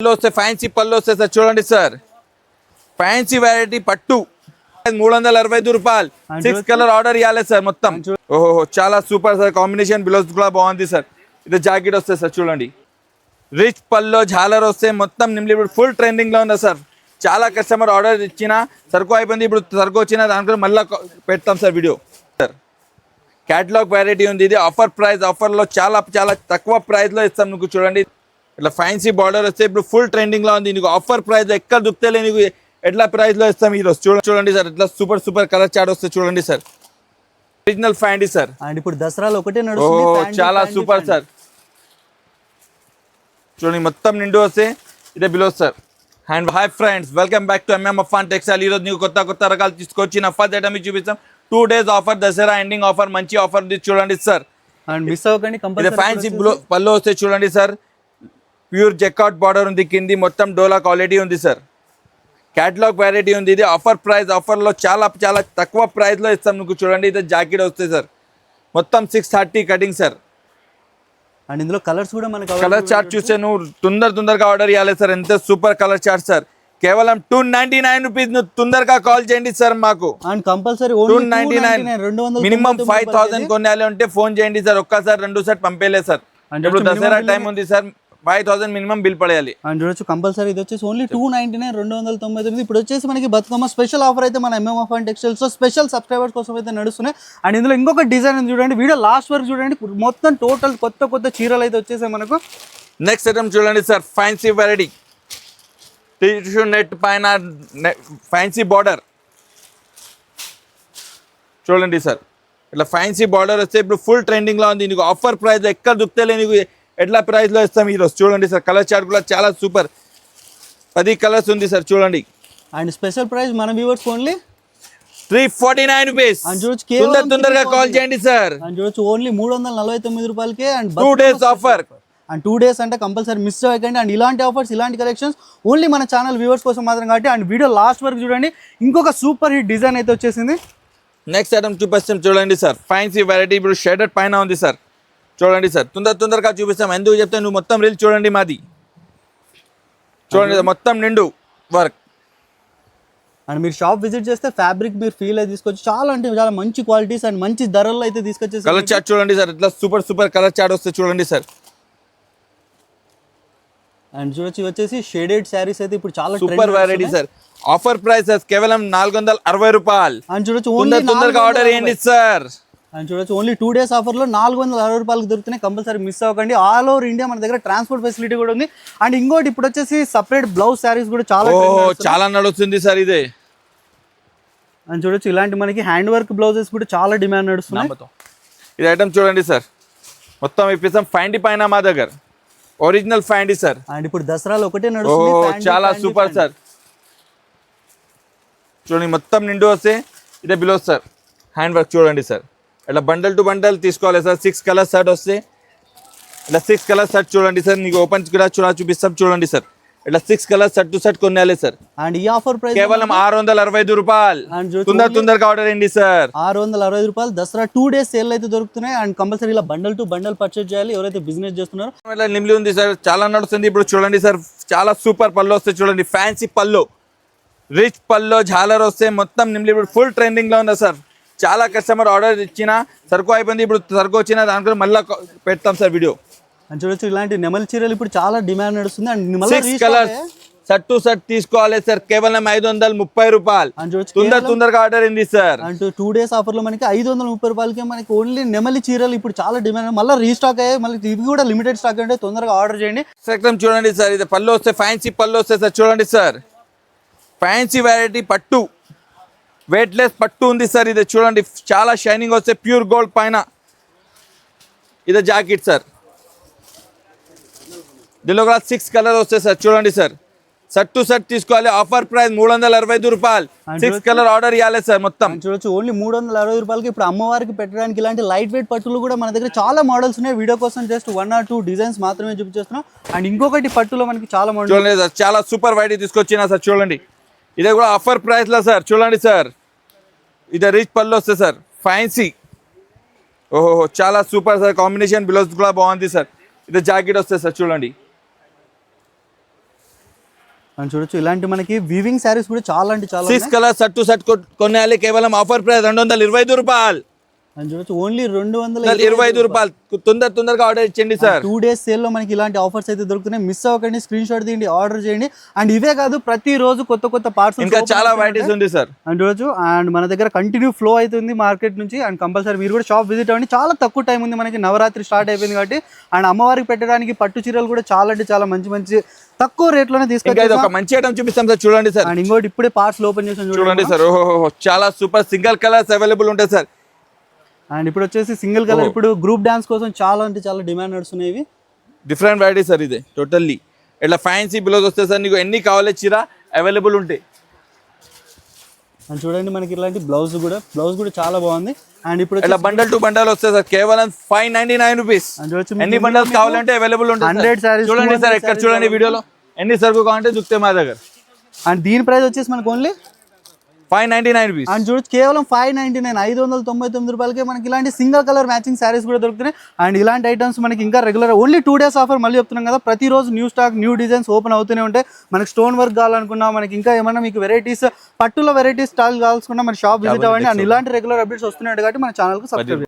పళ్ళు వస్తే ఫ్యాన్సీ పళ్ళు వస్తాయి సార్. చూడండి సార్, ఫ్యాన్సీ వెరైటీ పట్టు 365 రూపాయలు. 6 కలర్ ఆర్డర్ ఇవ్వాలి సార్ మొత్తం. ఓహో చాలా సూపర్ సార్. కాంబినేషన్ బ్లౌజ్ కూడా బాగుంది సార్. ఇది జాకెట్ వస్తుంది సార్. చూడండి రిచ్ పల్లో ఝాలర్ వస్తే మొత్తం నిమ్లి ఇప్పుడు ఫుల్ ట్రెండింగ్ లో ఉంది సార్. చాలా కస్టమర్ ఆర్డర్ ఇచ్చిన సరుకు అయిపోయింది. ఇప్పుడు సరుకు వచ్చిన దానిలో మళ్ళీ పెడతాం sir video sir. Catalogue variety ఉంది. ఇది ఆఫర్ ప్రైస్. ఆఫర్లో చాలా చాలా తక్కువ ప్రైస్లో ఇస్తాం నీకు. చూడండి ఇట్లా ఫ్యాన్సీ బార్డర్ వస్తే ఇప్పుడు ఫుల్ ట్రెండింగ్లో ఉంది. నీకు ఆఫర్ ప్రైస్ ఎక్కడ దొరుకుతలే నీకు ఎట్లా ప్రైస్లో ఇస్తాం ఈరోజు. చూడండి సార్ ఇట్లా సూపర్ సూపర్ కలర్ చార్ట్ వస్తే చూడండి సార్. ఒరిజినల్ ఫ్యాండీ సార్. అండ్ ఇప్పుడు దసరాలో ఒకటే నడుస్తుంది. చాలా సూపర్ సార్. చూడండి మొత్తం నిండు వస్తే ఇదే below sir. And hi friends, welcome back to MM Afan textile. ఈరోజు నీకు కొత్త కొత్త రకాలు తీసుకొచ్చి ఫస్ట్ ఐటమ్ చూపిస్తాం. 2 days offer, Dasara ending offer, మంచి ఆఫర్ చూడండి సార్. అండ్ మిస్ అవ్వకండి. ఫ్యాన్సీ పళ్ళు వస్తే చూడండి సార్. ప్యూర్ జెకాట్ బార్డర్ ఉంది, కింది మొత్తం డోలా క్వాలిటీ ఉంది సార్. క్యాటలాగ్ వెరైటీ ఉంది. ఇది ఆఫర్ ప్రైస్. ఆఫర్లో చాలా చాలా తక్కువ ప్రైస్లో ఇస్తాం నీకు. చూడండి ఇది జాకెట్ వస్తుంది సార్. మొత్తం 630 కటింగ్ సార్. అండ్ ఇందులో కలర్స్ కూడా మనకి కలర్ చార్ట్ చూస్తే నువ్వు తొందరగా ఆర్డర్ ఇవ్వాలి సార్. ఎంత సూపర్ కలర్ చార్ట్ సార్. కేవలం 299 రూపీస్. నువ్వు తొందరగా కాల్ చేయండి సార్ మాకు. అండ్ కంపల్సరీ 299 మినిమం 5000 కొనాలి అంటే ఫోన్ చేయండి సార్. ఒక్కసారి 2 సార్ పంపేలే సార్. ఇప్పుడు దసరా టైం ఉంది సార్. 5000 మినిమం బిల్ పడేయాలి. అండ్ చూడొచ్చు కంపల్సరీ. ఇది వచ్చేసి ఓన్లీ 299, 299. ఇప్పుడు వచ్చేసి మనకి బతుకమ్మ స్పెషల్ ఆఫర్ అయితే మన MM Afan textiles special subscribers కోసం అయితే నడుస్తున్నాయి. అండ్ ఇందులో ఇంకొక డిజైన్ చూడండి. వీడియో లాస్ట్ వరకు చూడండి. మొత్తం టోటల్ కొత్త చీరలు అయితే వచ్చేసాయి మనకు. నెక్స్ట్ ఐటమ్ చూడండి sir. Fancy variety tissue net పైన ఫ్యాన్సీ బార్డర్ చూడండి సార్. ఇట్లా ఫ్యాన్సీ బార్డర్ వస్తే ఇప్పుడు ఫుల్ ట్రెండింగ్లో ఉంది. నీకు ఆఫర్ ప్రైస్ ఎక్కడ దొరుకుతలే నీకు ఎట్లా ప్రైస్లో ఇస్తాం ఈరోజు. చూడండి సార్ కలర్ చార్ట్ కూడా చాలా సూపర్. 10 కలర్స్ ఉంది సార్. చూడండి అండ్ స్పెషల్ ప్రైస్ మన వ్యూవర్స్ ఓన్లీ 349 రూపీస్. అండ్ చూడొచ్చు తొందరగా కాల్ చేయండి సార్. అండ్ చూడొచ్చు ఓన్లీ 349 రూపాయలకే. And 2 days offer. And 2 days అంటే కంపల్సరీ మిస్ అవ్వకండి. అండ్ ఇలాంటి ఆఫర్స్, ఇలాంటి కలెక్షన్స్ ఓన్లీ మన ఛానల్ వ్యూవర్స్ కోసం మాత్రం కాబట్టి. అండ్ వీడియో లాస్ట్ వరకు చూడండి. ఇంకొక సూపర్ హిట్ డిజైన్ అయితే వచ్చేసింది. నెక్స్ట్ ఐటమ్ చూపిస్తాం చూడండి సార్. ఫ్యాన్సీ వెరైటీ ఇప్పుడు షేడెడ్ పైన ఉంది సార్. చూడండి సార్ తొందరగా చూపిస్తాం. ఎందుకు చెప్తే నువ్వు మొత్తం రీల్ చూడండి మాది. చూడండి మొత్తం నిండు వర్క్. అండ్ మీరు షాప్ విజిట్ చేస్తే ఫ్యాబ్రిక్ మీరు ఫీల్ అయితే తీసుకొచ్చి చాలా అంటే చాలా మంచి క్వాలిటీస్ అండ్ మంచి ధరల్లో అయితే తీసుకొచ్చేసి. కలర్ చార్ట్ చూడండి సార్. ఇట్లా సూపర్ కలర్ చార్ట్ వస్తే చూడండి సార్. అండ్ చూడొచ్చు వచ్చేసి షేడెడ్ శారీస్ అయితే ఇప్పుడు చాలా super variety sir. Offer price కేవలం 460 రూపాయలు. అండ్ చూడొచ్చు తొందరగా ఆర్డర్ చేయండి సార్. అండ్ చూడొచ్చు ఓన్లీ 2 days ఆఫర్లో 460 రూపాయలకు దొరుకుతున్నాయి. కంపల్సరీ మిస్ అవ్వకండి. ఆల్ ఓవర్ ఇండియా మన దగ్గర ట్రాన్స్పోర్ట్ ఫెసిలిటీ కూడా ఉంది. అండ్ ఇంకోటి ఇప్పుడు వచ్చేసి సపరేట్ బ్లౌజ్ శారీస్ కూడా చాలా నడుస్తుంది సార్ ఇదే. అండ్ చూడొచ్చు ఇలాంటి మనకి హ్యాండ్ వర్క్ బ్లౌజెస్ కూడా చాలా డిమాండ్ నడుస్తున్నాయి. ఇది ఐటమ్ చూడండి సార్. మొత్తం ఇప్పిస్తాం ఫ్యాండీ పైన మా దగ్గర ఒరిజినల్ ఫ్యాండీ సార్. అండ్ ఇప్పుడు దసరాలో ఒకటే నడుస్తుంది. చాలా సూపర్ సార్. చూడండి మొత్తం నిండు వస్తే ఇదే బిలో సార్. హ్యాండ్ వర్క్ చూడండి సార్. ఇట్లా బండల్ టు బండల్ తీసుకోవాలి సార్. 6 కలర్ షర్ట్ వస్తే ఇట్లా 6 కలర్ షర్ట్ చూడండి సార్. నీకు ఓపెన్ కూడా చూపిస్తాం చూడండి సార్. ఇట్లా 6 కలర్ షర్ట్ టు షర్ట్ కొనాలి సార్. అండ్ ఈ ఆఫర్ ప్రైస్ కేవలం 665 రూపాయలు. తొందరగా ఆర్డర్ అయ్యండి సార్. 665 రూపాయలు. దసరా 2 days సేల్ అయితే దొరుకుతున్నాయి. అండ్ కంపల్సరీ ఇలా బండల్ టు బండల్ పర్చేజ్ చేయాలి ఎవరైతే బిజినెస్ చేస్తున్నారో. ఇట్లా నిమ్లి ఉంది సార్. చాలా నడుస్తుంది ఇప్పుడు. చూడండి సార్ చాలా సూపర్ పళ్ళు వస్తాయి. చూడండి ఫ్యాన్సీ పళ్ళు, రిచ్ పల్లో ఝాలర్ వస్తే మొత్తం నిమ్లి ఇప్పుడు ఫుల్ ట్రెండింగ్లో ఉంది సార్. చాలా కస్టమర్ ఆర్డర్ ఇచ్చిన సరుకు అయిపోయింది. ఇప్పుడు సరుకు వచ్చిన దానిలో మళ్ళీ పెడతాం సార్ వీడియో. అని చూడొచ్చు ఇలాంటి నెమలి చీరలు ఇప్పుడు చాలా డిమాండ్ నడుస్తుంది. And 6 colours shirt to shirt తీసుకోవాలి సార్. కేవలం 530 రూపాయలు. తొందరగా ఆర్డర్ అయింది సార్. అండ్ 2 days ఆఫర్లో మనకి 530 రూపాయలకి మనకి ఓన్లీ నెమలి చీరలు ఇప్పుడు చాలా డిమాండ్. మళ్ళీ రీస్టాక్ అయ్యాయి. మళ్ళీ ఇవి కూడా లిమిటెడ్ స్టాక్ అంటే తొందరగా ఆర్డర్ చేయండి. చూడండి సార్. ఇది పళ్ళు వస్తే ఫ్యాన్సీ పళ్ళు వస్తాయి సార్. చూడండి సార్ ఫ్యాన్సీ వెరైటీ పట్టు వెయిట్లెస్ పట్టు ఉంది సార్. ఇది చూడండి చాలా షైనింగ్ వస్తే ప్యూర్ గోల్డ్ పైన ఇది జాకెట్ సార్. దీనిలో కూడా 6 కలర్ వస్తాయి సార్. చూడండి సార్ షర్ట్ టు షర్ట్ తీసుకోవాలి. ఆఫర్ ప్రైస్ 365 రూపాయలు. 6 కలర్ ఆర్డర్ ఇవ్వాలి సార్ మొత్తం. చూడొచ్చు ఓన్లీ 360 రూపాయలకి. ఇప్పుడు అమ్మవారికి పెట్టడానికి ఇలాంటి లైట్ వెయిట్ పట్టులు కూడా మన దగ్గర చాలా మోడల్స్ ఉన్నాయి. వీడియో కోసం జస్ట్ 1 or 2 డిజైన్స్ మాత్రమే చూపించేస్తున్నాం. అండ్ ఇంకొకటి పట్టులో మనకి చాలా మోడల్ చూడండి సార్. చాలా సూపర్ వెరైటీ తీసుకొచ్చినా సార్. చూడండి ఇదే కూడా ఆఫర్ ప్రైస్లో సార్. చూడండి సార్ ఇది రిచ్ పళ్ళు వస్తుంది సార్. ఫ్యాన్సీ ఓహో చాలా సూపర్ సార్. కాంబినేషన్ బ్లౌజ్ కూడా బాగుంది సార్. ఇది జాకెట్ వస్తుంది సార్. చూడండి మనం చూడొచ్చు ఇలాంటి మనకి వీవింగ్ శారీస్ కూడా చాలా అంటే చాలా 6 కలర్ సెట్ టు సెట్ కొనాలి కేవలం ఆఫర్ ప్రైస్ 225 రూపాయలు. మనం చూడొచ్చు ఓన్లీ 225 రూపాయలు. తొందరగా ఆర్డర్ ఇచ్చండి సార్. 2 days సేల్ లో మనకి ఇలాంటి ఆఫర్స్ అయితే దొరుకుతున్నాయి. మిస్ అవ్వకండి, స్క్రీన్ షాట్ తీయండి, ఆర్డర్ చేయండి. అండ్ ఇవే కాదు, ప్రతి రోజు కొత్త పార్సల్ ఇంకా చాలా వెరైటీస్ ఉంది సార్. అండ్ చూడొచ్చు. అండ్ మన దగ్గర కంటిన్యూ ఫ్లో అవుతుంది మార్కెట్ నుంచి. అండ్ కంపల్సరీ మీరు కూడా షాప్ విజిట్ అవ్వండి. చాలా తక్కువ టైం ఉంది మనకి, నవరాత్రి స్టార్ట్ అయిపోయింది కాబట్టి. అండ్ అమ్మవారికి పెట్టడానికి పట్టు చీరలు కూడా చాలా అంటే చాలా మంచి తక్కువ రేట్లోనే తీసుకొచ్చి ఒక మంచి ఐటమ్ చూపిస్తాం సార్, చూడండి సార్. అండ్ ఇంకోటి ఇప్పుడే పార్సల్ ఓపెన్ చేసాం చూడండి సార్. ఓహో చాలా సూపర్ సింగిల్ కలర్స్ అవైలబుల్ ఉంటాయి సార్. అండ్ ఇప్పుడు వచ్చేసి సింగిల్ కలర్, ఇప్పుడు గ్రూప్ డాన్స్ కోసం చాలా అంటే చాలా డిమాండ్ నడుస్తున్నాయి. డిఫరెంట్ వెరైటీ సార్ ఇది టోటల్లీ. ఇట్లా ఫ్యాన్సీ బ్లౌజ్ వస్తే సార్ నీకు ఎన్ని కావాలి చీర అవైలబుల్ ఉంటాయి. అండ్ చూడండి మనకి ఇలాంటి బ్లౌజ్ కూడా చాలా బాగుంది. అండ్ ఇప్పుడు ఇట్లా బండల్ టు బండల్ వస్తాయి సార్, కేవలం 599 రూపీస్. ఎన్ని బండల్స్ కావాలంటే అవైలబుల్ ఉంటాయి. 100 sarees చూడండి సార్, ఎక్కడ చూడండి వీడియోలో ఎన్ని సరుకు కావాలంటే దొరుకుతాయి మా దగ్గర. అండ్ దీని ప్రైస్ వచ్చేసి మనకు ఓన్లీ 599 రూపీస్. అండ్ చూడొచ్చు కేవలం 599 599 రూపాయలకే మనకి ఇలాంటి సింగిల్ కలర్ మ్యాచింగ్ శారీస్ కూడా దొరుకుతున్నాయి. అండ్ ఇలాంటి ఐటమ్స్ మనకి ఇంకా రెగ్యులర్ ఓన్లీ 2 days ఆఫర్. మళ్ళీ చెప్తున్నాం కదా, ప్రతిరోజు new stock new designs open అవుతూనే ఉంటాయి. మనకి స్టోన్ వర్క్ కావాలనుకున్నా, మనకి ఇంకా ఏమన్నా మీకు వెరైటీస్ పట్టుల వెరైటీస్ స్టాల్ కావాల్సుకున్నా మన షాప్ విజిట్ అవ్వండి. అండ్ ఇలాంటి రెగ్యులర్ అప్డేట్స్ వస్తున్నాయి కాబట్టి మన ఛానల్కి సబ్స్క్రైబ్